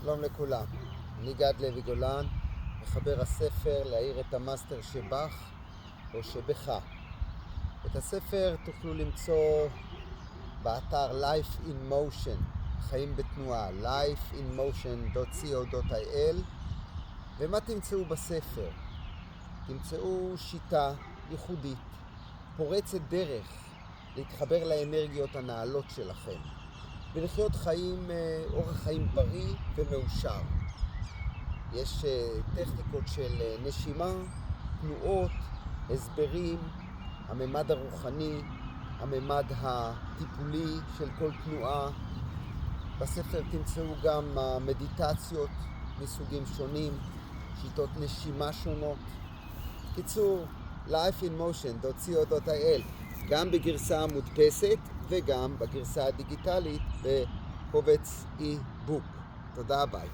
שלום לכולם, אני גד לוי גולן, מחבר הספר להאיר את המאסטר שבך או שבך. את הספר תוכלו למצוא באתר Life in Motion, חיים בתנועה, lifeinmotion.co.il. ומה תמצאו בספר? תמצאו שיטה ייחודית, פורצת דרך, להתחבר לאנרגיות הנעלות שלכם ולחיות אורח חיים בריא ומאושר. יש טכניקות של נשימה, תנועות, הסברים, הממד הרוחני, הממד הטיפולי של כל תנועה. בספר תמצאו גם מדיטציות מסוגים שונים, שיטות נשימה שונות. קיצור, lifeinmotion.co.il, גם בגרסה מודפסת וגם בגרסה הדיגיטלית בקובץ e-book. תודה, ביי.